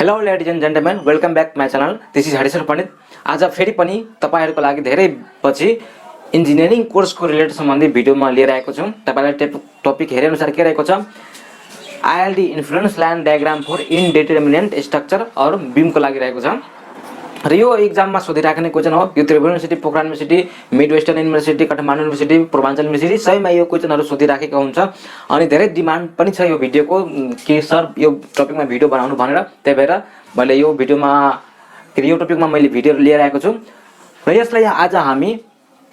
Hello ladies and gentlemen, welcome back my channel. This is Harishar Pandit. आज फेरि पनि तपाईहरुको लागि धेरै पछि इन्जिनियरिङ कोर्सको रिलेटेड सम्बन्धी भिडियो म लिएर आएको छु। तपाईलाई टपिक हेरे अनुसार के रहेको छ, ILD influence line diagram for indeterminate structure और बीम को लागि रहेको छ। र यो एक्जाममा सोधिराख्ने क्वेशन हो। यो Tribhuvan university, Pokhara university, mid western university, Kathmandu university, Purvanchal university सबैमा यो क्वेशनहरु सोधिराखेको हुन्छ अनि धेरै डिमान्ड पनि छ यो भिडियोको कि सर यो टपिकमा भिडियो बनाउनु भनेर। त्यही भएर मैले यो टपिकमा मैले भिडियो लिएर आएको छु र यसलाई आज हामी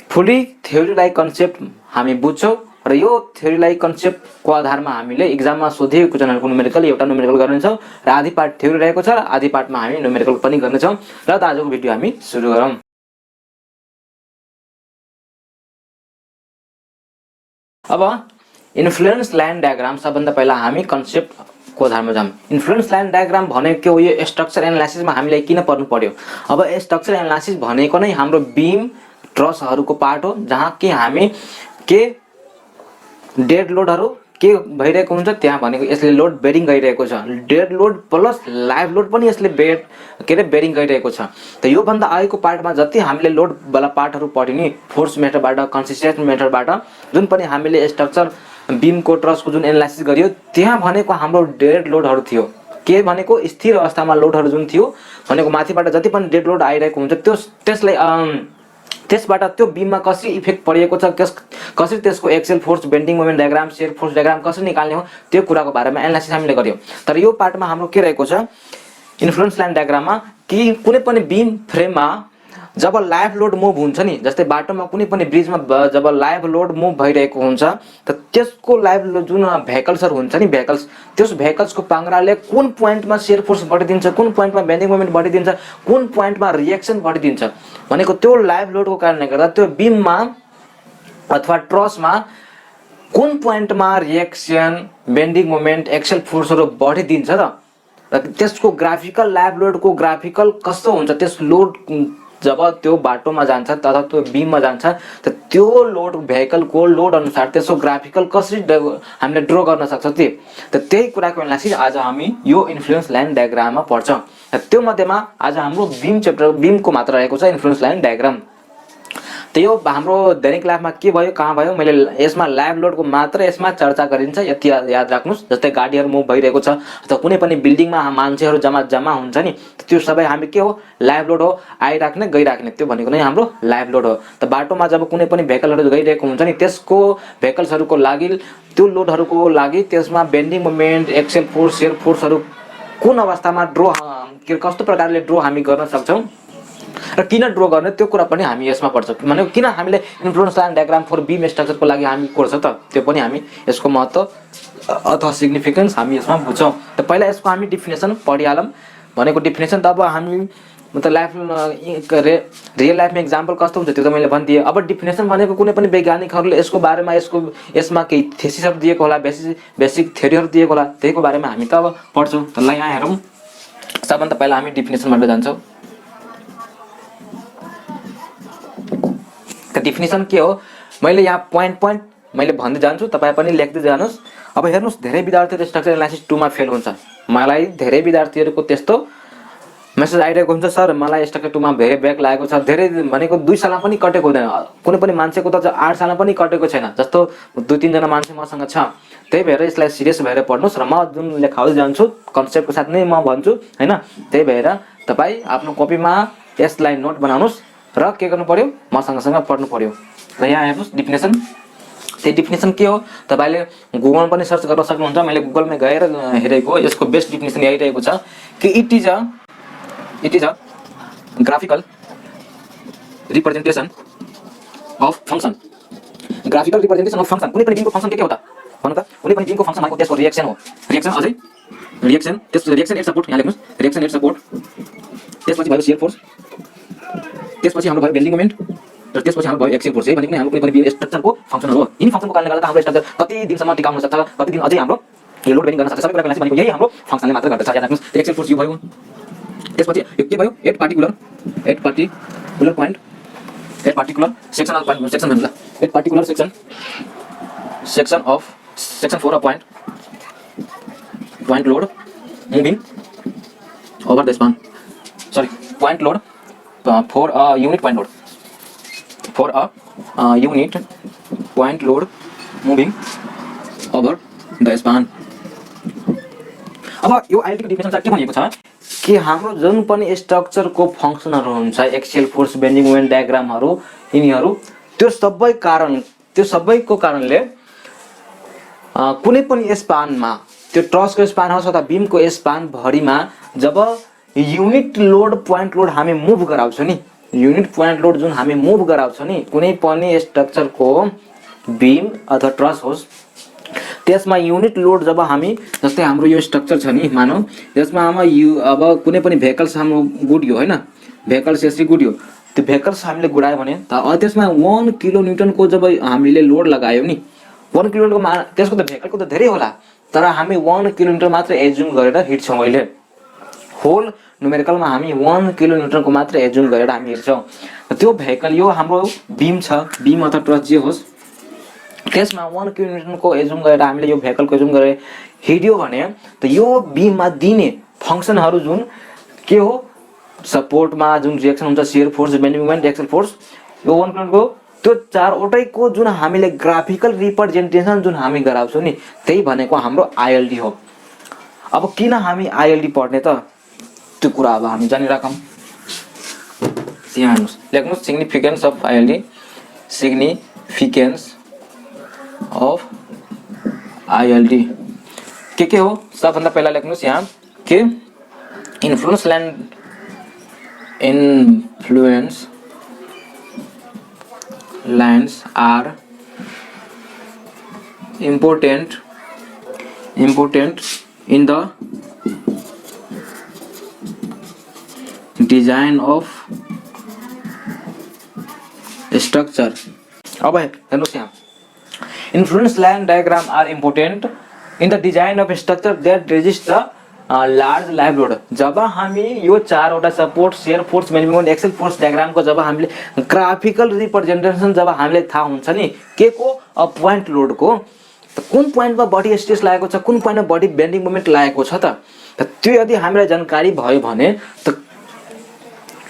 फुल्ली थ्योरीलाई कन्सेप्ट हामी बुझ्छौं र यो थ्योरीलाई कन्सेप्टको आधारमा हामीले एक्जाममा सोधिएको क्वेशनहरुको न्युमेरिकल एउटा न्युमेरिकल गर्नेछौं र आधी पार्ट थ्योरी रहेको छ र आधी पार्टमा हामी न्युमेरिकल पनि गर्नेछौं। र त आजको भिडियो हामी सुरु गरौँ। अब इन्फ्लुएन्स लाइन डायग्राम सबभन्दा पहिला हामी कन्सेप्ट को आधारमा जाम। इन्फ्लुएन्स लाइन डायग्राम भनेको यो स्ट्रक्चर एनालाइसिसमा हामीले किन पढ्नु पर्यो। अब स्ट्रक्चर एनालाइसिस भनेको नै हाम्रो बीम ट्रसहरुको पार्ट हो, जहाँ कि हामी के डेड लोडहरु के भइरहेको हुन्छ त्यहाँ भनेको यसले लोड बेरिङ गरिरहेको छ। Dead load plus live load पनि यसले बेरिङ गरिरहेको छ। त यो भन्दा अगाडिको पार्टमा जति हामीले लोड वाला पार्टहरु पढ्यौं नि, फोर्स मेथडबाट, कन्सिस्टेन्ट मेथडबाट, जुन पनि हामीले स्ट्रक्चर बीम को ट्रसको जुन एनालाइसिस गरियो त्यहाँ भनेको हाम्रो डेड लोडहरु थियो। के भनेको स्थिर अवस्थामा लोडहरु जुन थियो भनेको माथिबाट जति पनि डेड लोड आइरहेको हुन्छ त्यसलाई त्यसबाट त्यो बीममा कसरी इफेक्ट परेको छ, कसरी त्यसको axial force, bending moment diagram, shear force diagram कसरी निकाल्ने हो त्यो कुराको बारेमा एनालाइसिस हामीले गर्यौं। तर यो पार्टमा हाम्रो के रहेको छ, इन्फ्लुएन्स लाइन डायग्राममा कि कुनै पनि बीम फ्रेममा जब लाइभ लोड मुभ हुन्छ नि, जस्तै बाटोमा कुनै पनि ब्रिजमा जब लाइभ लोड मुभ भइरहेको हुन्छ त त्यसको लाइभ लोड जुन भेहिकल्सहरु हुन्छ नि, त्यस भेहिकल्सको पाङ्ग्राले कुन पोइन्टमा शियर फोर्स बढिदिन्छ, कुन पोइन्टमा बेन्डिङ मोमेन्ट बढिदिन्छ, कुन पोइन्टमा रिएक्सन बढिदिन्छ भनेको त्यो लाइभ लोडको कारणले गर्दा त्यो बीममा अथवा ट्रसमा कुन पोइन्टमा रिएक्सन, बेन्डिङ मोमेन्ट, एक्सियल फोर्सहरु बढिदिन्छ र त्यसको ग्राफिकल लाइभ लोडको ग्राफिकल कस्तो हुन्छ, त्यस लोड जब त्यो बाटोमा जान्छ तथा त्यो बीममा जान्छ त त्यो लोड भेहिकलको लोड अनुसार त्यसको ग्राफिकल कसरी हामीले ड्रा गर्न सक्छ त त्यही कुराको एनालाइसिस आज हामी यो इन्फ्लुएन्स लाइन डायग्राममा पढ्छौं। त्यो मध्येमा आज हाम्रो बीमको मात्र रहेको छ इन्फ्लुएन्स लाइन डायग्राम। त यो हाम्रो दैनिक लाइफमा के भयो, कहाँ भयो, मैले यसमा लाइभ लोडको मात्र यसमा चर्चा गरिन्छ, यति याद राख्नुस्। जस्तै गाडीहरु मुभ भइरहेको छ अथवा कुनै पनि बिल्डिङमा मान्छेहरु जम्मा हुन्छ नि, त्यो सबै हामी के हो, लाइभ लोड हो, आइराख्ने गइराख्ने, त्यो भनेको नै हाम्रो लाइभ लोड हो। त बाटोमा जब कुनै पनि भेहिकलहरु गइरहेको हुन्छ नि, त्यसको भेहिकल्सहरुको लागि, त्यो लोडहरुको लागि त्यसमा bending moment, axial force, shear फोर्सहरु कुन अवस्थामा कस्तो प्रकारले ड्रा हामी गर्न सक्छौं र किन ड्रा गर्ने त्यो कुरा पनि हामी यसमा पढ्छौं। माने किन हामीले influence line diagram for beam स्ट्रक्चरको लागि हामी कोर्स त त्यो पनि हामी यसको महत्व अथवा सिग्निफिकेन्स हामी यसमा बुझ्छौं। त पहिला यसको हामी डेफिनेसन पढिहालौं। भनेको डेफिनेसन त अब हामी मतलब रियल लाइफमा एक्जाम्पल कस्तो हुन्छ त्यो त मैले भनिदिए। अब डेफिनेसन भनेको कुनै पनि वैज्ञानिकहरुले यसको बारेमा यसमा केही थेसिसहरु दिएको होला, बेसिक थ्योरीहरु दिएको होला, त्यसको बारेमा हामी त अब पढ्छौं। त ल यहाँ हेरौं। सबभन्दा पहिला हामी डेफिनेसनबाट जान्छौं। त डेफिनेसन के हो, मैले यहाँ पोइन्ट मैले भन्दै जान्छु, तपाई पनि लेख्दै जानुस्। अब हेर्नुस्, धेरै विद्यार्थीहरु स्ट्रक्चर एनालाइसिस 2 मा फेल हुन्छ। मलाई धेरै विद्यार्थीहरुको त्यस्तो मेसेज आइरहेको हुन्छ, सर मलाई स्ट्रक्चर 2 मा धेरै ब्याक लागेको छ, धेरै भनेको 2 सालमा पनि कटेको हुँदैन, कुनै पनि मान्छेको त 8 सालमा पनि कटेको छैन, जस्तो 2-3 जना मान्छे मसँग छ। त्यही भएर यसलाई सिरियस भएर पढ्नुस् र म जुन लेखाउँदै जान्छु कन्सेप्टको साथ नै म भन्छु हैन। त्यही भएर तपाई आफ्नो कपीमा यसलाई नोट बनाउनुस् र के गर्नु पर्यो, मसँगसँग पढ्नु पर्यो। र यहाँ हेर्नुस् डेफिनेसन। त्यो डेफिनेसन के हो, तपाईले गुगलमा पनि सर्च गर्न सक्नुहुन्छ। मैले गुगलमा गएर हेरेको, यसको बेस्ट डेफिनेसन यही रहेको छ कि it is a graphical representation of function. Graphical representation of function. कुनै पनि बीमको फंक्शन के हो त भन्नु त, कुनै पनि बीमको फंक्शन भनेको त्यसको रिएक्सन हो। रिएक्सन अझै रिएक्सन, त्यस रिएक्सन एट सपोर्ट, यहाँ लेख्नुस् रिएक्सन एट सपोर्ट, त्यसपछि भयो शियर फोर्स, त्यसपछि हाम्रो भयो बेन्डिङ मोमेन्ट र त्यसपछि हाम्रो भयो एक्सियल फोर्स। यही भनेको नै हाम्रो कुनै पनि बीम स्ट्रक्चरको फंक्शन हो। यिनी फंक्शनको कारणले गर्दा हाम्रो स्ट्रक्चर कति दिनसम्म टिकाउन सक्छ, कति दिन अझै हाम्रो यो लोड बेरिङ गर्न सक्छ, सबै कुराको एनालाइसिस भनेको यही हाम्रो फंक्शनले मात्र गर्दछ। याद राख्नुस्। एक्सियल फोर्स यो भयो, त्यसपछि यो के भयो, at particular point, at particular section of point, section भन्नुला, at particular section of section 4 of point load moving over the span, sorry, point load for a unit point load, for a unit point load moving over the span. अब यो आइएलटी को definition चाहिँ के भनिएको छ कि हाम्रो जुन पनि स्ट्रक्चरको फंक्सनहरु हुन्छ, एक्सियल फोर्स, बेन्डिङ मोमेन्ट डायग्रामहरु, यिनीहरु त्यो सबैको कारणले कुनै पनि स्पानमा, त्यो ट्रसको स्पान होस् अथवा बीमको स्पान भरिमा जब युनिट लोड पोइन्ट लोड हामी मुभ गराउँछौं नि, युनिट पोइन्ट लोड जुन हामी मुभ गराउँछौं नि कुनै पनि स्ट्रक्चरको बीम अथवा ट्रस होस्, त्यसमा युनिट लोड जब हामी, जस्तै हाम्रो यो स्ट्रक्चर छ नि, मानौ यसमा अब कुनै पनि भेहिकल्स हाम्रो गुड्यो हैन, भेहिकल्स यसरी गुड्यो, त्यो भेहिकल्स हामीले गुडायो भने त्यसमा 1 किलो न्यूटन को जब हामीले लोड लगायौ नि, 1 किलो न्यूटन को त्यसको त भेहिकलको त धेरै होला, तर हामी 1 किलो न्यूटन मात्र एज्युम गरेर हिड्छौं। अहिले होल न्युमेरिकलमा हामी 1 किलो न्यूटन को मात्र एज्युम गरेर हामी हिड्छौं। त्यो भेहिकल यो हाम्रो बीम छ, बीम अथवा ट्रस जे होस्, त्यसमा 1 किलो न्यूटन को एज्युम गरेर हामीले यो भेहिकलको एज्युम गरेर हिड्यो भने त यो बीममा दिने फंक्सनहरु जुन के हो, सपोर्टमा जुन रिएक्सन हुन्छ, shear force, bending moment, axial force, यो 1 किलो को त्यो चारवटैको जुन हामीले ग्राफिकल रिप्रेजेन्टेसन जुन हामी गराउँछौं नि, त्यही भनेको हाम्रो आईएलडी हो। अब किन हामी आईएलडी पढ्ने त, त्यो कुरा अब हामी जानिराखौं। यहाँ हेर्नुस्, लेख्नुस् significance of ILD, significance of ILD के हो, सबभन्दा पहिला लेख्नुस् यहाँ के influence lines are important in the design of structure. अब हेर्नुस् यहाँ, influence line diagram are important in the design of structure that resist the large live load. जब हामी यो चारवटा support, shear force, bending moment, axial force डायग्रामको जब हामीले ग्राफिकल रिप्रेजेन्टेसन जब हामीले थाहा हुन्छ नि के को पोइन्ट लोडको, त कुन पोइन्टमा बडी स्ट्रेस लागेको छ, कुन पोइन्टमा बडी बेन्डिङ मोमेन्ट लागेको छ, त त्यो यदि हामीलाई जानकारी भयो भने त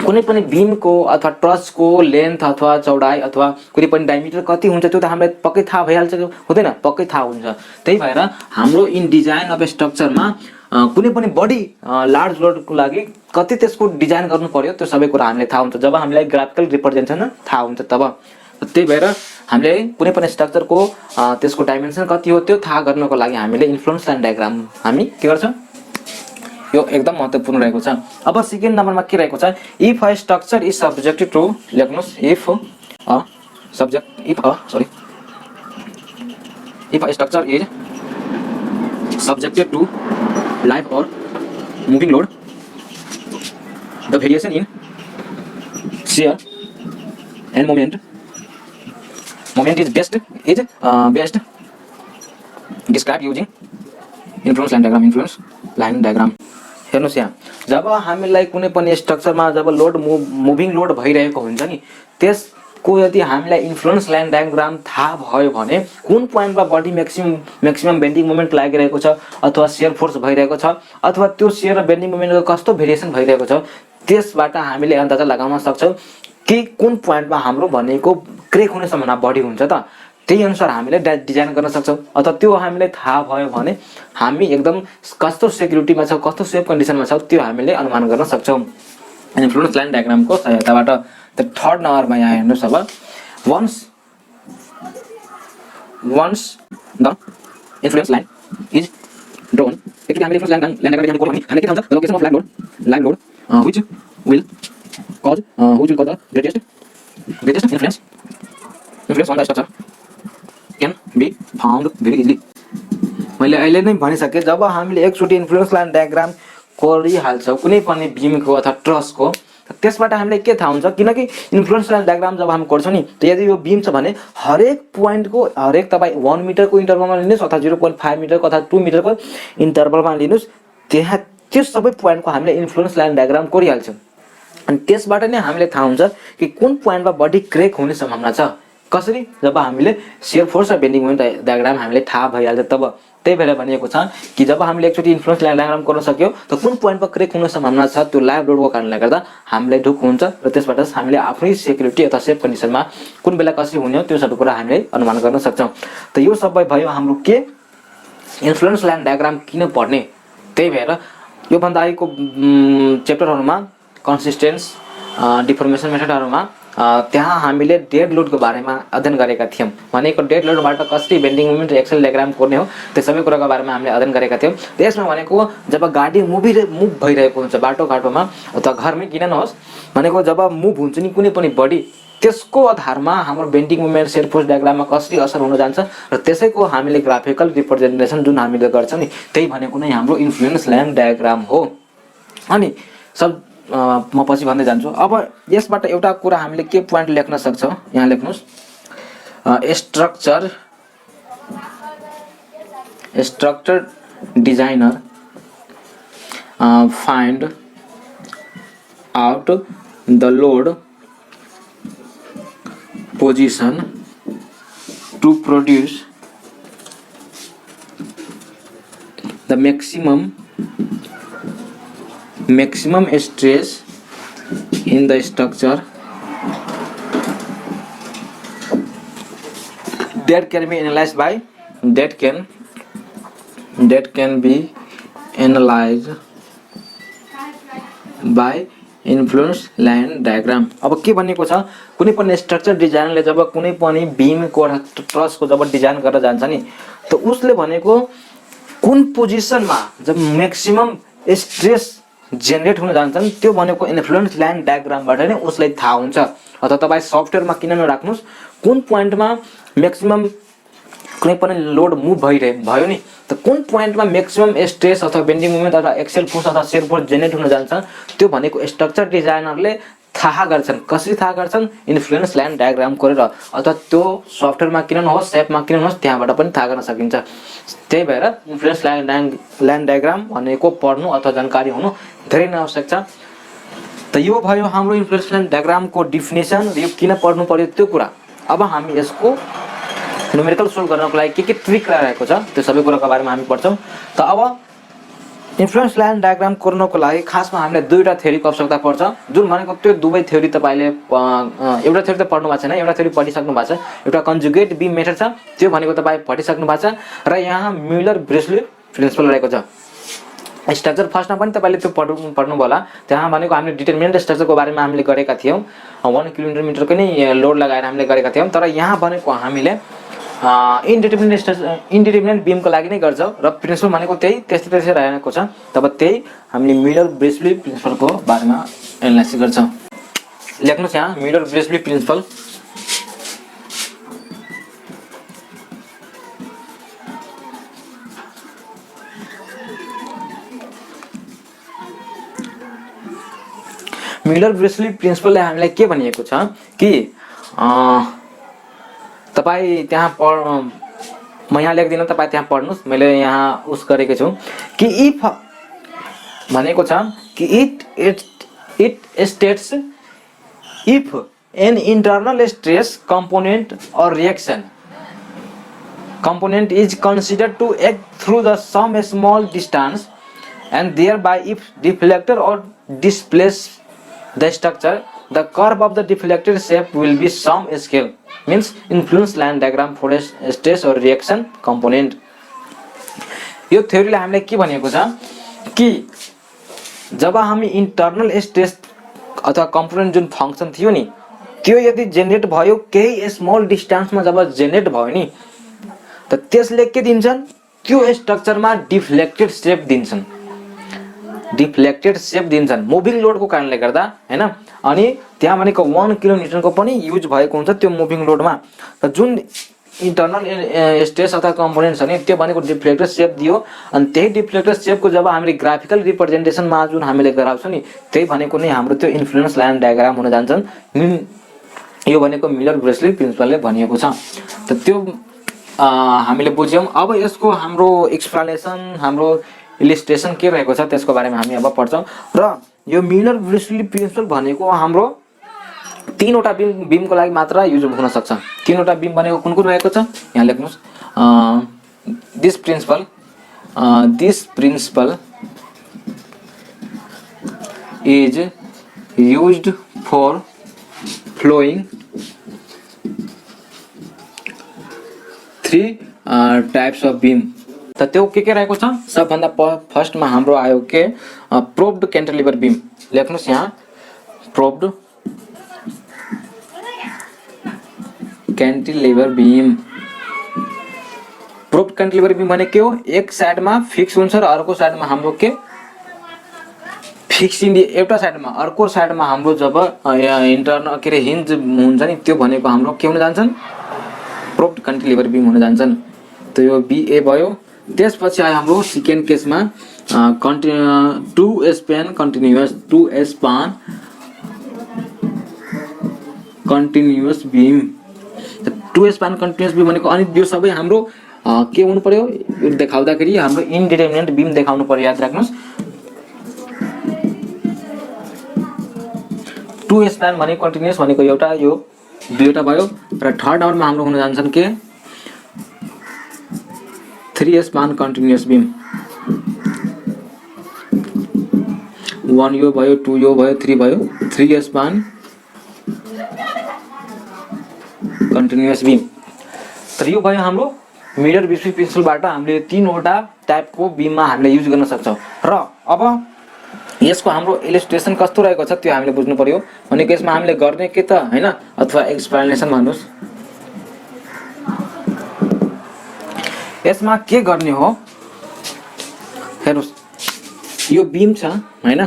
कुनै पनि बीमको अथवा ट्रसको लेन्थ अथवा चौडाई अथवा कुनै पनि डायमिटर कति हुन्छ त्यो त हामीलाई पक्कै थाहा भइहाल्छ, हुँदैन? पक्कै थाहा हुन्छ। त्यही भएर हाम्रो इन डिजाइन अफ स्ट्रक्चरमा कुनै पनि बडी लार्ज लोडको लागि कति त्यसको डिजाइन गर्नु पर्यो त्यो सबै कुरा हामीले थाहा हुन्छ जब हामीलाई ग्राफिकल रिप्रेजेन्टेसन थाहा हुन्छ तब। त्यही भएर हामीले कुनै पनि स्ट्रक्चरको त्यसको डाइमेन्सन कति हो त्यो थाहा गर्नको लागि हामीले इन्फ्लुएन्स लाइन डायग्राम हामी के गर्छौं, यो एकदम महत्त्वपूर्ण रहेको छ। अब सेकेन्ड नम्बरमा के रहेको छ, if a structure is subjected to, लेख्नुस् if a structure is subjected to live or moving load, the variation in shear and moment is best described using influence line diagram। हेर्नुस् यहाँ, जब हामीलाई कुनै पनि स्ट्रक्चरमा जब लोड मुभिङ लोड भइरहेको हुन्छ नि, त्यसको यदि हामीलाई इन्फ्लुएन्स लाइन डायग्राम थाहा भयो भने कुन पोइन्टमा बडी म्याक्सिमम बेन्डिङ मोमेन्ट लागिरहेको छ अथवा शियर फोर्स भइरहेको छ अथवा त्यो शियर र बेन्डिङ मोमेन्टको कस्तो भेरिएसन भइरहेको छ, त्यसबाट हामीले अन्दाजा लगाउन सक्छौं कि कुन पोइन्टमा हाम्रो भनेको क्रेक हुने सम्भावना बढी हुन्छ। त त्यही अनुसार हामीले डिजाइन गर्न सक्छौं। अथवा त्यो हामीलाई थाहा भयो भने हामी एकदम कस्तो सेक्युरिटीमा छ, कस्तो सेफ कन्डिसनमा छ त्यो हामीले अनुमान गर्न सक्छौं इन्फ्लुएन्स लाइन डायग्रामको सहायताबाट। द थर्ड नम्बरमा यहाँ हेर्नुस्, अब once the influence line is drawn, actually हामीले influence line डायग्राम कोर्नु भने हामीले के थाहा हुन्छ, the location of live load which will cause the greatest influence on the structure can be found very easily। मैले अहिले नै भनिसके, जब हामीले एकचोटी इन्फ्लुएन्स लाइन डायग्राम कोरिहाल्छौं कुनै पनि बीमको अथवा ट्रसको, त्यसबाट हामीले के थाहा हुन्छ, किनकि इन्फ्लुएन्स लाइन डायग्राम जब हामी कोर्छौं नि, त यदि यो बीम छ भने हरेक पोइन्टको हरेक तपाई 1 मिटरको इन्टरभलमा लिनुस् अथवा 0.5 मिटरको अथवा 2 मिटरको इन्टरभलमा लिनुस्, त्यहाँ त्यो सबै पोइन्टको हामीले इन्फ्लुएन्स लाइन डायग्राम कोरिहाल्छौं। अनि त्यसबाट नै हामीले थाहा हुन्छ कि कुन पोइन्टमा बडी क्रेक हुने सम्भावना छ। कसरी, जब हामीले शियर फोर्स र बेन्डिङ मोमेन्ट डायग्राम हामीले थाहा भइहाल्छ तब। त्यही भएर भनिएको छ कि जब हामीले एकचोटि इन्फ्लुएन्स लाइन डायग्राम गर्न सक्यो त कुन पोइन्टमा क्रेक हुने सम्भावना छ त्यो लाइभ लोडको कारणले गर्दा हामीलाई ढुक हुन्छ र त्यसबाट हामीले आफ्नै सेक्युरिटी अथवा सेफ कन्डिसनमा कुन बेला कसरी हुने हो त्यो सबै कुरा हामीले अनुमान गर्न सक्छौँ। त यो सबै भयो हाम्रो के इन्फ्लुएन्स लाइन डायग्राम किन पढ्ने। त्यही भएर योभन्दा अगाडिको च्याप्टरहरूमा कन्सिस्टेन्स डिफर्मेसन मेथडहरूमा त्यहाँ हामीले डेड लोडको बारेमा अध्ययन गरेका थियौँ। भनेको डेड लोडबाट कसरी बेन्डिङ मोमेन्ट एक्सेल डायग्राम कोर्ने हो त्यो सबै कुराको बारेमा हामीले अध्ययन गरेका थियौँ। त्यसमा भनेको जब गाडी मुभ भइरहेको हुन्छ बाटोघाटोमा अथवा घरमै किन नहोस्, भनेको जब मुभ हुन्छ नि कुनै पनि बडी, त्यसको आधारमा हाम्रो बेन्डिङ मोमेन्ट सेयर फोर्स डायग्राममा कसरी असर हुन जान्छ र त्यसैको हामीले ग्राफिकल रिप्रेजेन्टेसन जुन हामीले गर्छौँ नि त्यही भनेको नै हाम्रो इन्फ्लुएन्स लाइन डायग्राम हो। अनि सब म पछि भन्दै जान्छु। अब यसबाट एउटा कुरा हामीले के पोइन्ट लेख्न सक्छौँ, यहाँ लेख्नुहोस् structure designer find out the load position to produce the maximum stress in the structure that can be analyzed by influence line diagram. अब के भनेको छ, कुनै पनि स्ट्रक्चर डिजाइनरले जब कुनै पनि बिमको ट्रसको जब डिजाइन गरेर जान्छ नि त उसले भनेको कुन पोजिसनमा जब म्याक्सिमम स्ट्रेस जेनेरेट हुन जान्छन् त्यो भनेको इन्फ्लुएन्स लाइन डायग्रामबाट नै उसलाई थाहा हुन्छ। अथवा तपाईँ सफ्टवेयरमा किन नराख्नुहोस्, कुन पोइन्टमा म्याक्सिमम कुनै पनि लोड मुभ भयो नि त कुन पोइन्टमा म्याक्सिमम स्ट्रेस अथवा बेन्डिङ मोमेन्ट अथवा एक्सेल फोर्स अथवा सेयर फोर्स जेनेरेट हुन जान्छ त्यो भनेको स्ट्रक्चर डिजाइनरले थाहा गर्छन्। कसरी थाहा गर्छन्, इन्फ्लुएन्स लाइन डायग्राम गरेर अथवा त्यो सफ्टवेयरमा किन नहोस् सेपमा किन नहोस् त्यहाँबाट पनि थाहा गर्न सकिन्छ। त्यही भएर इन्फ्लुएन्स लाइन डायग्राम भनेको पढ्नु अथवा जानकारी हुनु धेरै नै आवश्यक छ। त यो भयो हाम्रो इन्फ्लुएन्स लाइन डायग्रामको डिफिनेसन, यो किन पढ्नु पर्यो त्यो कुरा। अब हामी यसको न्युमेरिकल सोल्भ गर्नको लागि के ट्रिक रहेको छ त्यो सबै कुराको बारेमा हामी पढ्छौँ। त अब इन्फ्लुएन्स लाइन डायग्राम कोर्नको लागि खासमा हामीले दुईवटा थ्योरीको आवश्यकता पर्छ, जुन भनेको त्यो दुवै थ्योरी तपाईँले एउटा थ्योरी त पढ्नु भएको छैन, एउटा थ्योरी पढिसक्नु भएको छ। एउटा कन्जुगेट बिम मेथड छ त्यो भनेको तपाईँ पढिसक्नु भएको छ र यहाँ म्युलर ब्रेसले प्रिन्सिपल रहेको छ। स्ट्रक्चर फर्स्टमा पनि तपाईँले त्यो पढ्नु होला। त्यहाँ भनेको हामीले डिटर्मिनेन्ट स्ट्रक्चरको बारेमा हामीले गरेका थियौँ, 1 किलोमिटरको नै लोड लगाएर हामीले गरेका थियौँ। तर यहाँ भनेको हामीले इन्डिटर्मिनेन्ट बिमको लागि नै गर्छौँ र प्रिन्सिपल भनेको त्यस्तै रहेको छ। तब त्यही हामीले म्युलर ब्रेसले प्रिन्सिपलको बारेमा एनालाइसिस गर्छौँ। लेख्नुहोस् यहाँ म्युलर ब्रेसले प्रिन्सिपल। म्युलर ब्रेसले प्रिन्सिपलले हामीलाई के भनिएको छ कि तपाईँ त्यहाँ म यहाँ लेख्दिनँ, तपाईँ त्यहाँ पढ्नुहोस्, मैले यहाँ उस गरेको छु कि इफ भनेको छ कि it states if an internal stress component or reaction component is considered to act through the some small distance and thereby if deflector or displace the structure, the curve of the deflected shape will be some scale, means influence line diagram for a stress or reaction component। यो थ्योरीले हामीलाई के भनेको छ कि जब हामी internal stress अथवा component जुन function थियो नि त्यो यदि जेनेरेट भयो केही स्मल डिस्टेन्समा जब जेनेरेट भयो नि त त्यसले के दिन्छन्, त्यो स्ट्रक्चरमा डिफ्लेक्टेड सेप दिन्छन्, मुभिङ लोडको कारणले गर्दा हैन। अनि त्यहाँ भनेको 1 किलोमिटरको पनि युज भएको हुन्छ त्यो मुभिङ लोडमा। त जुन इन्टरनल स्ट्रेस अथवा कम्पोनेन्ट छ नि त्यो भनेको डिफ्लेक्टेड सेप दियो। अनि त्यही डिफ्लेक्टेड सेपको जब हामीले ग्राफिकल रिप्रेजेन्टेसनमा जुन हामीले गराउँछौँ नि त्यही भनेको नै हाम्रो त्यो इन्फ्लुएन्स लाइन डायग्राम हुन जान्छन्। यो भनेको म्युलर ब्रेसले प्रिन्सिपलले भनिएको छ। त त्यो हामीले बुझ्यौँ। अब यसको हाम्रो एक्सप्लेनेसन हाम्रो इलिस्ट्रेसन के रहेको छ त्यसको बारेमा हामी अब पढ्छौँ। र यो म्युलर ब्रेसले प्रिन्सिपल भनेको हाम्रो 3वटा बिमको लागि मात्र युज हुन सक्छ। 3वटा बिम भनेको कुन कुन रहेको छ यहाँ लेख्नुहोस्। this principle is used for flowing three types of beam। त त्यो के रहेको छ सबभन्दा फर्स्टमा हाम्रो आयो के प्रोब्ड क्यान्टिलिभर बीम। लेख्नुस् यहाँ propped cantilever beam. Propped cantilever beam भने के हो, एक साइडमा फिक्स हुन्छ र अर्को साइडमा हाम्रो के फिक्स इन्डी, एउटा साइडमा अर्को साइडमा हाम्रो जब इन्टर्नल के रे हिन्ज हुन्छ नि त्यो भनेको हाम्रो के हुन जान्छन् प्रोब्ड क्यान्टिलिभर बीम हुन जान्छन्। त यो बीए भयो। त्यसपछि आयो हाम्रो सेकेन्ड केसमा two span continuous beam. Two span continuous beam भनेको अनि यो सबै हाम्रो के हुनु पर्यो देखाउँदाखेरि हाम्रो इन्डिटरमिनेट बीम देखाउनु पर्यो। याद राख्नुस् टु स्प्यान भनेको कन्टिन्युअस भनेको एउटा यो दुईवटा भयो र थर्ड नम्बरमा हाम्रो हुन जान्छन् के थ्री स्प्यान कन्टिन्युअस बीम। वन यो भयो, टू यो भयो, थ्री भयो, थ्री स्प्यान कन्टिन्युअस बीम। तर यो भयो हाम्रो मिरर बिस्वी पेन्सिलबाट हामीले तीनवटा टाइपको बीममा हामीले युज गर्न सक्छौँ। र अब यसको हाम्रो इलिस्ट्रेसन कस्तो रहेको छ त्यो हामीले बुझ्नु पर्यो। भनेको यसमा हामीले गर्ने के त हैन अथवा एक्सप्लेनेसन भन्नुस्। यसमा के गर्ने हो हेर्नुस्, यो बीम छ हैन,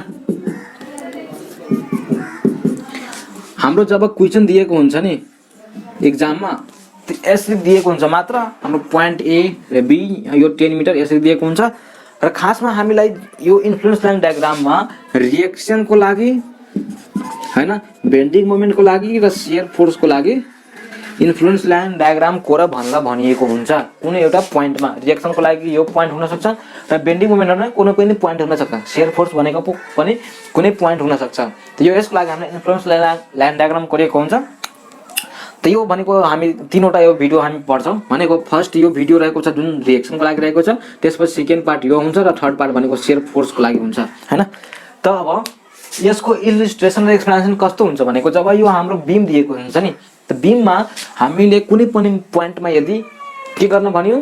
हाम्रो जब क्वेशन दिएको हुन्छ नि एक्जाममा यसरी दिएको हुन्छ मात्र हाम्रो पोइन्ट ए र बी यो 10 मिटर यसरी दिएको हुन्छ र खासमा हामीलाई यो इन्फ्लुएन्स लाइन डायग्राममा रिएक्सनको लागि हैन बेन्डिङ मोमेन्टको लागि र शियर फोर्सको लागि इन्फ्लुएन्स लाइन डायग्राम कोरा भनेर भनिएको हुन्छ। कुनै एउटा पोइन्टमा रिएक्सनको लागि यो पोइन्ट हुन सक्छ र बेन्डिङ मोमेन्टमा कुनै पनि पोइन्ट हुन सक्छ, शियर फोर्स भनेको पनि कुनै पोइन्ट हुन सक्छ। त यो यसको लागि हामीले इन्फ्लुएन्स लाइन डायग्राम कोरेको हुन्छ। त यो भनेको हामी तीनवटा यो भिडियो हामी पढ्छौँ। भनेको फर्स्ट यो भिडियो रहेको छ जुन रिएक्सनको लागि रहेको छ, त्यसपछि सेकेन्ड पार्ट यो हुन्छ र थर्ड पार्ट भनेको शियर फोर्सको लागि हुन्छ हैन। त अब यसको इलिस्ट्रेसन र एक्सप्लेनेसन कस्तो हुन्छ भनेको जब यो हाम्रो बीम दिएको हुन्छ नि त बीममा हामीले कुनै पनि पोइन्टमा यदि के गर्न भन्यो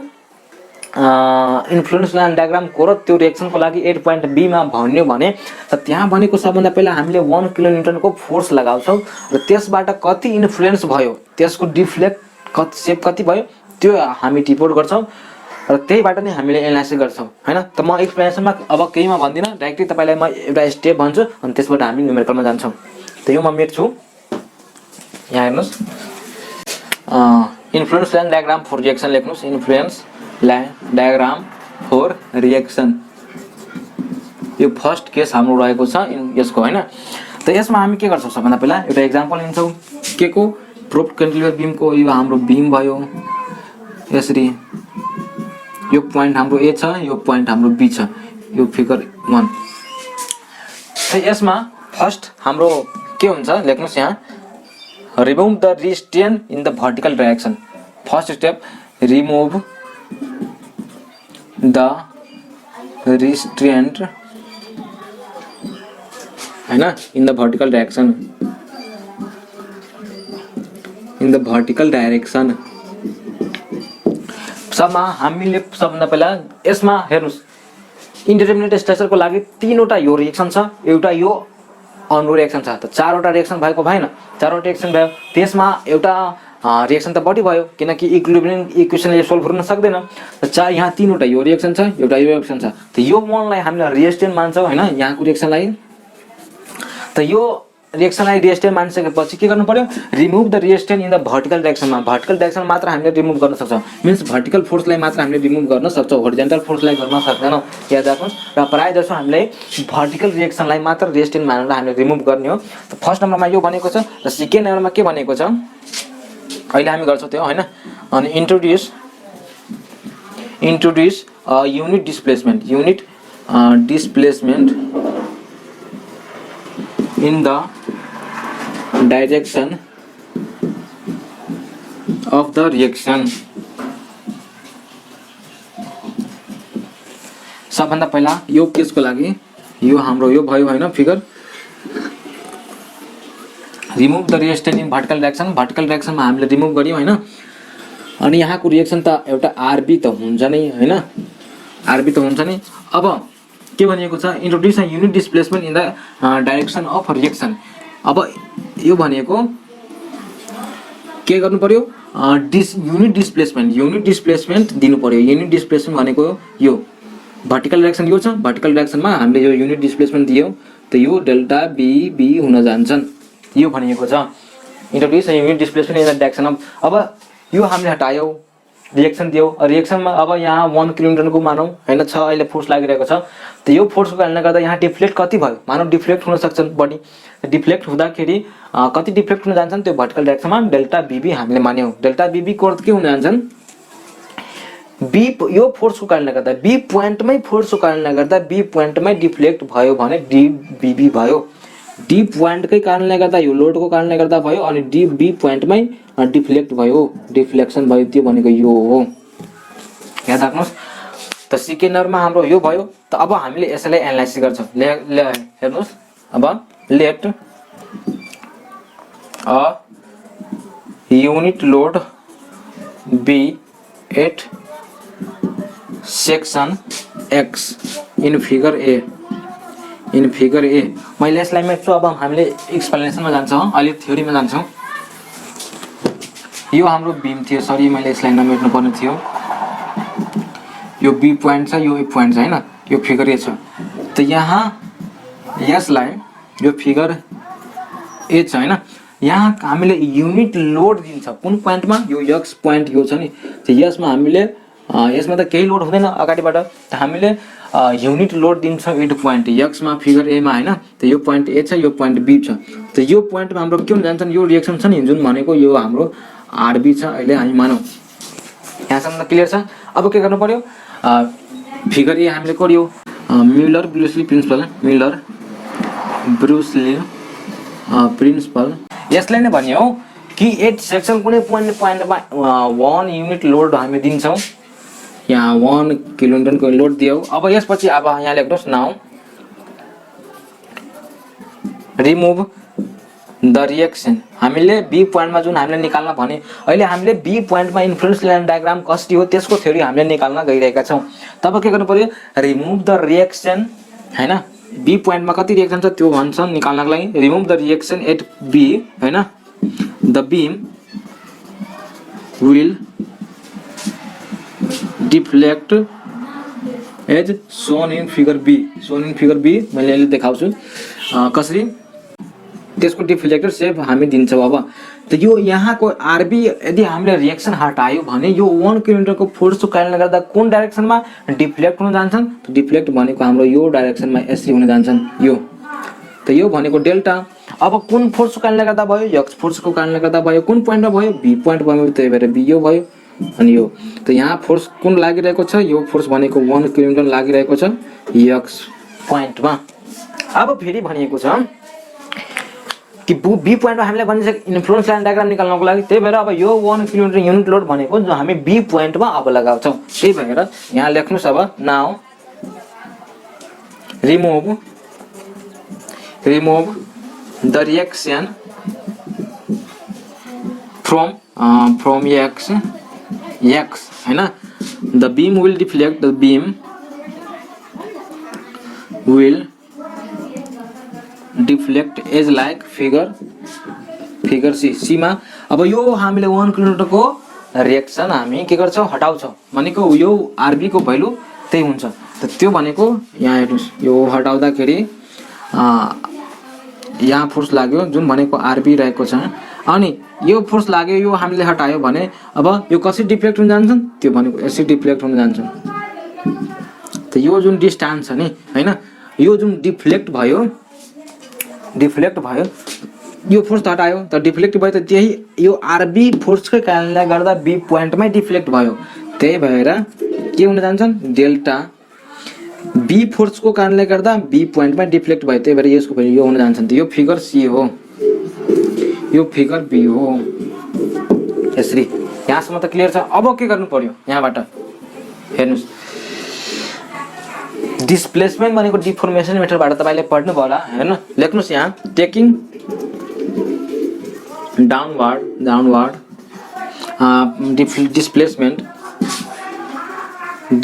इन्फ्लुएन्स लाइन डायग्राम कोर त्यो रिएक्सनको लागि 8 पोइन्ट बी मा भन्यो भने त त्यहाँ भनेको सबभन्दा पहिला हामीले 1 किलोन्युटनको फोर्स लगाउँछौँ र त्यसबाट कति इन्फ्लुएन्स भयो त्यसको डिफ्लेक्ट कति सेप कति भयो त्यो हामी रिपोर्ट गर्छौँ र त्यहीबाट नै हामीले एनालाइसिस गर्छौँ हैन। त म एक्सप्लेनेसनमा अब केहीमा भन्दिन, डाइरेक्टली तपाईलाई म एउटा स्टेप भन्छु अनि त्यसबाट हामी न्युमेरिकलमा जान्छौँ। त यो म मेट्छु यहाँ हेर्नुस्, influence line diagram for reaction लेख्नुस्, influence line diagram for reaction. यो फर्स्ट केस हाम्रो रहेको छ यसको हैन। त यसमा हामी के गर्छौँ सबभन्दा पहिला एउटा एक्जाम्पल लिन्छौँ के को प्रोब्ड क्यान्टिलिभर बीम को। यो हाम्रो बीम भयो यसरी, यो पोइन्ट हाम्रो ए छ, यो पोइन्ट हाम्रो बी छ, यो फिगर 1। त यसमा फर्स्ट हाम्रो के हुन्छ लेख्नुस् यहाँ, remove the restraint in the vertical direction। first step, remove the restraint हैन in the vertical direction, in the vertical direction। सबमा हामीले सबभन्दा पहिला यसमा हेर्नुस् इन्डिटरमिनेट स्ट्रक्चरको लागि तीनवटा यो रिएक्सन छ, एउटा यो अनु रिएक्सन छ। त चारवटा रिएक्सन भएको भएन, चारवटा रिएक्सन भयो त्यसमा एउटा रिएक्सन त बढी भयो किनकि इक्विलिब्रियम इक्वेसनले सोल्भ गर्न सक्दैन। त यहाँ तीनवटा यो रिएक्सन छ, एउटा यो रिएक्सन छ। त यो वनलाई हामीले रेजिस्टेन्ट मान्छौँ हैन यहाँको रिएक्सनलाई। त यो रिएक्सनलाई रेजिस्टेन्ट मानिसकेपछि के गर्नु पर्यो, remove the resistant in the vertical डाइरेक्सनमा। भर्टिकल डाइरेक्सन मात्र हामीले रिमुभ गर्न सक्छौँ, मिन्स भर्टिकल फोर्सलाई मात्र हामीले रिमुभ गर्न सक्छौँ, होरिजेन्टल फोर्सलाई गर्न सक्दैनौँ। याद राख्नुहोस्। र प्रायः जसो हामीले भर्टिकल रिएक्सनलाई मात्र रेजिस्टेन्ट मानेर हामीले रिमुभ गर्ने हो। त फर्स्ट नम्बरमा यो भनेको छ र सेकेन्ड नम्बरमा के भनेको छ अहिले हामी गर्छौँ त्यो हैन। अनि introduce unit displacement in the direction of the reaction। सबभन्दा पहिला यो केसको लागि यो हाम्रो यो भयो हैन figure remove the reactant in vertical डाइरेक्सनमा हामीले रिमुभ गर्यौं हैन अनि यहाँको रिएक्सन त एउटा आरबी त हुन्छ नै हैन आरबी त हुन्छ नै अब के भनिएको छ introduce a unit displacement in the direction of reaction अब यो भनेको के गर्नु पर्यो युनिट डिस्प्लेसमेन्ट दिनु पर्यो युनिट डिस्प्लेसमेन्ट भनेको यो भर्टिकल डाइरेक्सन यो छ भर्टिकल डाइरेक्सनमा हामीले यो युनिट डिस्प्लेसमेन्ट दियौ त यो डेल्टा बी हुन जान्छन् यो भनिएको छ introduce a unit displacement in the direction of अब यो हामीले हटायौ रिएक्सन दियौ रिएक्सनमा अब यहाँ 1 किलोमिटरको मानौ हैन छ अहिले फोर्स लागिरहेको छ त यो फोर्सको कारणले गर्दा यहाँ डिफ्लेक्ट कति भयो मानौ डिफ्लेक्ट हुन सक्छन् बडी डिफ्लेक्ट हुँदाखेरि कति डिफ्लेक्ट हुन जान्छन् त्यो भर्टिकल डाइरेक्सनमा डेल्टा बीबी हामीले मान्यौ डेल्टा बीबी को अर्थ के हुन जान्छन् बी यो फोर्सको कारणले गर्दा बी पोइन्टमै फोर्सको कारणले गर्दा बी पोइन्टमै डिफ्लेक्ट भयो भने डी बीबी भयो डी पोइन्टकै कारणले गर्दा यो लोडको कारणले गर्दा भयो अनि डी बी पोइन्टमै डिफ्लेक्ट भयो डिफ्लेक्सन भयो त्यो भनेको यो हो याद राख्नुस् त सेकेन्डरमा हाम्रो यो भयो त अब हामीले यसलाई एनालाइसिस गर्छौं हेर्नुस् अब let a unit load B at section x in figure A मैले यसलाई मेट्छु अब हामीले एक्सप्लेनेसनमा जान्छौं अलि थ्योरीमा जान्छौं यो हाम्रो बीम थियो सरी मैले यसलाई नमेट्नु पर्ने थियो यो बी पोइन्ट छ यो ए पोइन्ट छ हैन यो फिगर ए छ त यहाँ यसलाई यो फिगर ए छ हैन यहाँ हामीले युनिट लोड दिन्छ कुन पोइन्टमा यो एक्स पोइन्ट यो छ नि त यसमा हामीले यसमा त केही लोड हुँदैन अगाडिबाट त हामीले युनिट लोड दिन्छौं 8 पोइन्ट एक्स मा फिगर ए मा हैन त यो पोइन्ट ए छ यो पोइन्ट बी छ त यो पोइन्टमा हाम्रो के हुन जान्छन् यो रिएक्सन छ नि जुन भनेको यो हाम्रो आरबी छ अहिले हामी मानौ यहाँसम्म क्लियर छ अब के गर्नु पर्यो फिगर ए हामीले गर्यौ म्युलर ब्रुसली प्रिन्सिपल यसलाई नै भनियो कि 8 सेक्सन कुनै पोइन्टमा 1 युनिट लोड हामी दिन्छौं यहाँ 1 किलोन्युटनको लोड दियौ अब यसपछि अब यहाँ लेख्नुस् नाउ रिमुभ द रिएक्सन हामीले बी पोइन्टमा जुन हामीले निकाल्न भने अहिले हामीले बी पोइन्टमा इन्फ्लुएन्स लाइन डायग्राम कसरी हो त्यसको थ्योरी हामीले निकाल्न गइरहेका छौं तब के गर्नु पर्यो रिमुभ द रिएक्सन हैन बी पोइन्टमा कति रिएक्सन छ त्यो भन्छन् निकाल्नको लागि remove the reaction at B हैन the beam will deflect as shown in figure B मैले अहिले देखाउँछु कसरी त्यसको डिफ्लेक्टर सेप हामी दिन्छौं अब त यो यहाँको आरबी यदि हामीले रिएक्सन हटायो भने यो 1 किलोमिटरको फोर्सको कारणले गर्दा कुन डाइरेक्सनमा डिफ्लेक्ट हुन जान्छन् त डिफ्लेक्ट भनेको हाम्रो यो डाइरेक्सनमा एससी हुन जान्छन् यो त यो भनेको डेल्टा अब कुन फोर्सको कारणले गर्दा भयो एक्स फोर्सको कारणले गर्दा भयो कुन पोइन्टमा भयो बी पोइन्ट भयो त्यही भएर बी यो भयो अनि यो त यहाँ फोर्स कुन लागिरहेको छ यो फोर्स भनेको 1 किलोमिटर लागिरहेको छ एक्स पोइन्टमा अब फेरि भनिएको छ कि बी पोइन्टमा हामीले भनिसक इन्फ्लुएन्स लाइन डायग्राम निकाल्नको लागि त्यही भएर अब यो 1 किलोमिटर युनिट लोड भनेको जो हामी बी पोइन्टमा अब लगाउँछौं त्यही भएर यहाँ लेख्नुस् अब now remove the reaction from x हैन the beam will deflect as like figure C मा अब यो हामीले 1 किलोमिटरको रिएक्सन हामी के गर्छौं हटाउँछौं भनेको यो आरबी को भ्यालु त्यही हुन्छ त त्यो भनेको यहाँ हेर्नुस् यो हटाउँदाखेरि यहाँ फोर्स लाग्यो जुन भनेको आरबी रहेको छ अनि यो फोर्स लाग्यो यो हामीले हटायो भने अब यो कसरी डिफ्लेक्ट हुन जान्छन् त्यो भनेको यसरी डिफ्लेक्ट हुन जान्छन् त यो जुन डिस्टेन्स छ नि हैन यो जुन डिफ्लेक्ट भयो यो फोर्स हटायो त डिफ्लेक्ट भयो त त्यही यो आरबी फोर्सकै कारणले गर्दा बी पोइन्टमै डिफ्लेक्ट भयो त्यही भएर के हुन जान्छन् डेल्टा बी फोर्सको कारणले गर्दा बी पोइन्टमा डिफ्लेक्ट भयो त्यही भएर यसको भ्यालु यो हुन जान्छन् त यो फिगर सी हो यो फिगर बी हो यसरी यहाँसम्म त क्लियर छ अब के गर्नु पर्यो यहाँबाट हेर्नुस् डिस्प्लेसमेन्ट भनेको डिफर्मेसन मेथडबाट तपाईले पढ्नु भयो होला हैन। लेख्नुस् यहाँ taking downward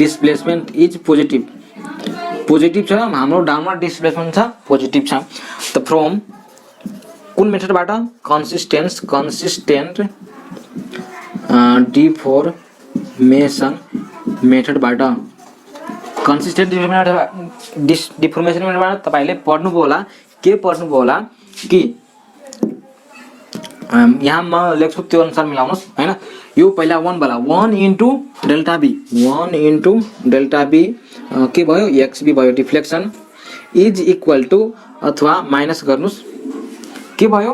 displacement is positive छ हाम्रो डाउनवर्ड डिस्प्लेसमेन्ट छ पोजिटिभ छ। त फ्रम कुन मेथडबाट कन्सिस्टेन्ट डिफर्मेसन मेथडबाट डिफर्मेसन मेथडबाट तपाईले पढ्नु भयो होला के पढ्नु भयो होला कि यहाँ म लेख्छु त्यो अनुसार मिलाउनुस् हैन। यो पहिला 1 वाला 1 इन्टु डेल्टा बी के भयो एक्सबी भयो डिफ्लेक्सन इज इक्वल टु अथवा माइनस गर्नुस् के भयो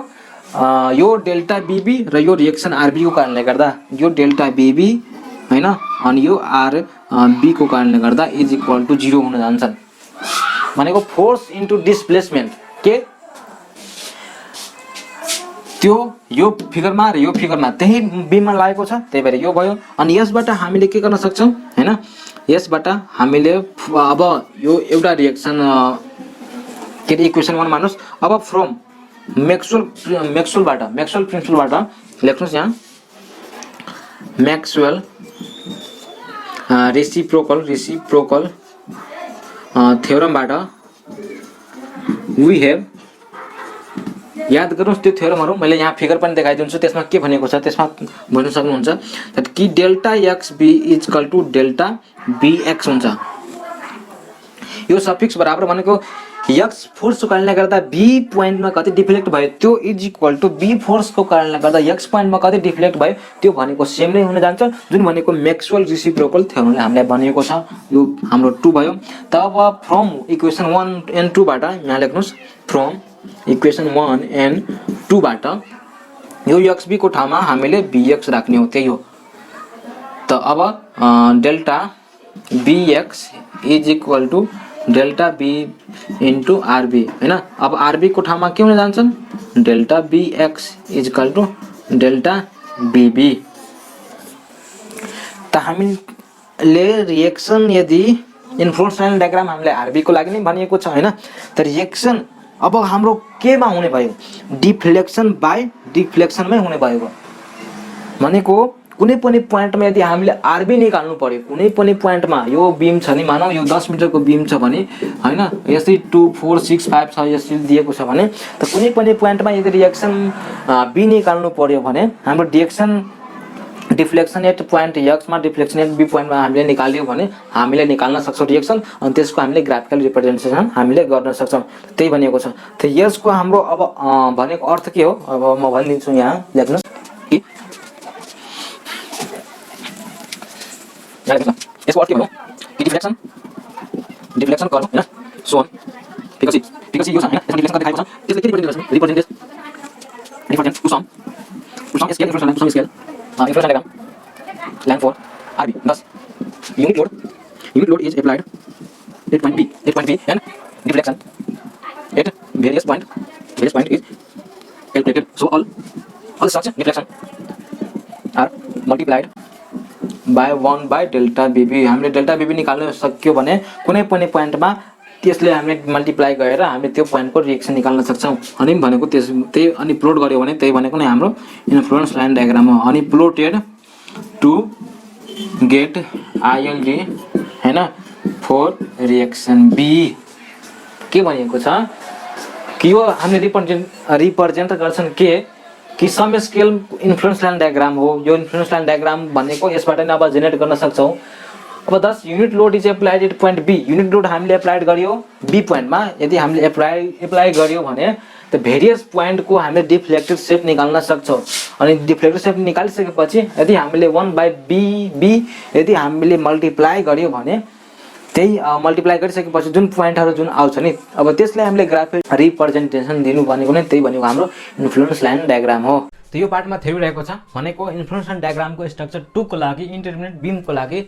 यो डेल्टा बीबी र यो रिएक्सन आरबी को कारणले गर्दा यो डेल्टा बीबी हैन अनि यो आर बी को कारणले गर्दा इज इक्वल टु 0 हुन जान्छन् भनेको फोर्स इन्टु डिस्प्लेसमेन्ट के त्यो यो फिगरमा र यो फिगरमा त्यही बीममा लागेको छ त्यही भएर यो भयो। अनि यसबाट हामीले के गर्न सक्छौं हैन यसबाट हामीले अब यो एउटा रिएक्सन के इक्वेसन 1 मान्नुस्। अब फ्रम मैक्सवेल प्रिन्सिपलबाट लेख्नुस् यहाँ मैक्सवेल रेसिप्रोकल थ्योरमबाट वी हेभ याद गर्नुस् त्यो थ्योरमहरु मैले यहाँ फिगर पनि देखाइदिन्छु त्यसमा के भनेको छ त्यसमा बुझ्न सक्नुहुन्छ त कि delta x B is equal to delta B x हुन्छ। यो सफिक्स बराबर भनेको एक्स फोर्स को कारणले गर्दा बी पोइन्टमा कति डिफ्लेक्ट भयो त्यो is equal to B force को कारणले गर्दा एक्स पोइन्टमा कति डिफ्लेक्ट भयो त्यो भनेको सेम नै हुन जान्छ जुन भनेको मैक्सवेल रेसिप्रोकल थ्योरमले हामीलाई भनेको छ। यो हाम्रो 2 भयो। तब फ्रम इक्वेसन 1 एन्ड 2 बाट यहाँ लेख्नुस् फ्रम इक्वेसन 1 एन्ड 2 बाट यो एक्सबी को ठाउँमा हामीले बीएक्स राख्ने हो त्यही हो। त अब delta B X is equal to delta B into R B हैन। अब आरबी को ठाउँमा के हुन जान्छन् delta B X is equal to delta B B. त हामीले रिएक्सन यदि इन्फ्लुएन्स लाइन डायग्राम हामीले आरबी को लागि नै भनिएको छ हैन। त रिएक्सन अब हाम्रो केमा हुने भयो डिफ्लेक्सन बाइ डिफ्लेक्सनमै हुने भयो भनेको कुनै पनि पोइन्टमा यदि हामीले आरबी निकाल्नु पर्यो कुनै पनि पोइन्टमा यो बीम छ नि मानौ यो 10 मिटरको बीम छ भने हैन यसै 2 4 6 5 छ यसरी दिएको छ भने त कुनै पनि पोइन्टमा यदि रिएक्सन बी निकाल्नु पर्यो भने हाम्रो डिफ्लेक्सन एट पोइन्ट एक्स मा डिफ्लेक्सन एट बी पोइन्टमा हामीले निकाल्यो भने हामीले निकाल्न सक्छौं रिएक्सन अनि त्यसको हामीले ग्राफिकल रिप्रेजेन्टेसन हामीले गर्न सक्छौं त्यही भनेको छ। त यसको हाम्रो अब भनेको अर्थ के हो अब म भनिदिन्छु यहाँ लेख्नुस् यसको अर्थ के हो कि डिफ्लेक्सन गर्नु हैन सो अन because यो छ हैन यसमा डिफ्लेक्सन देखाएको छ त्यसले के represent to some scale influence scale influence diagram line for RB thus unit load is applied at point B and deflection at various point is calculated so all such deflection are multiplied by 1 by delta bb। हामीले delta बीबी निकाल्न सक्यो भने कुनै पनि पोइन्टमा त्यसले हामीले multiply गरेर हामीले त्यो पोइन्टको रिएक्सन निकाल्न सक्छौं अनि भनेको त्यही अनि प्लॉट गर्यो भने त्यही भनेको नै हाम्रो इन्फ्लुएन्स लाइन डायग्राम हो। अनि प्लॉटेड टु गेट आईएलडी हैन फर रिएक्सन बी के भनेको छ कि यो हामीले रिप्रेजेन्ट गर्छन् के कि some scale influence line diagram हो। यो इन्फ्लुएन्स लाइन डायग्राम भनेको यसबाट नै अब जेनेरेट गर्न सक्छौं। अब 10 unit load is applied at point B unit load हामीले एप्लाइड गरियो बी पोइन्टमा यदि हामीले एप्लाई गरियो भने त भेरियस पोइन्ट को हामीले डिफ्लेक्टेड शेप निकाल्न सक्छौं अनि डिफ्लेक्टेड शेप निकालिसकेपछि यदि हामीले 1/b यदि हामीले मल्टिप्लाई गरियो भने त्यही मल्टिप्लाई गरिसकेपछि जुन पोइन्टहरु जुन आउँछ नि अब त्यसलाई हामीले ग्राफिक रिप्रेजेन्टेसन दिनु भनेको नै त्यही भनेको हाम्रो इन्फ्लुएन्स लाइन डायग्राम हो। त यो पार्टमा थ्योरी रहेको छ भनेको इन्फ्लुएन्स लाइन डायग्रामको स्ट्रक्चर 2 को लागि इन्टरमिडिएट बीम को लागि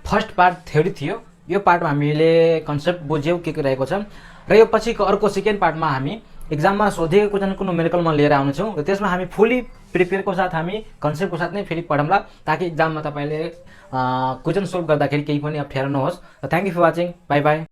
फर्स्ट पार्ट थ्योरी थियो। यो पार्टमा हामीले कन्सेप्ट बुझ्यौ के रहेको छ र यो पछिको अर्को सेकेन्ड पार्टमा हामी एक्जाममा सोधेको क्वेशनको न्युमेरिकलमा लिएर आउने छौं र त्यसमा हामी फुली प्रिपेयरको साथ हामी कन्सेप्टको साथ नै फेरि पढौँला ताकि एक्जाममा तपाईले क्वेशन सोल्भ गर्दाखेरि केही पनि अप्ठ्यारो नहोस्। Thank you for watching bye by.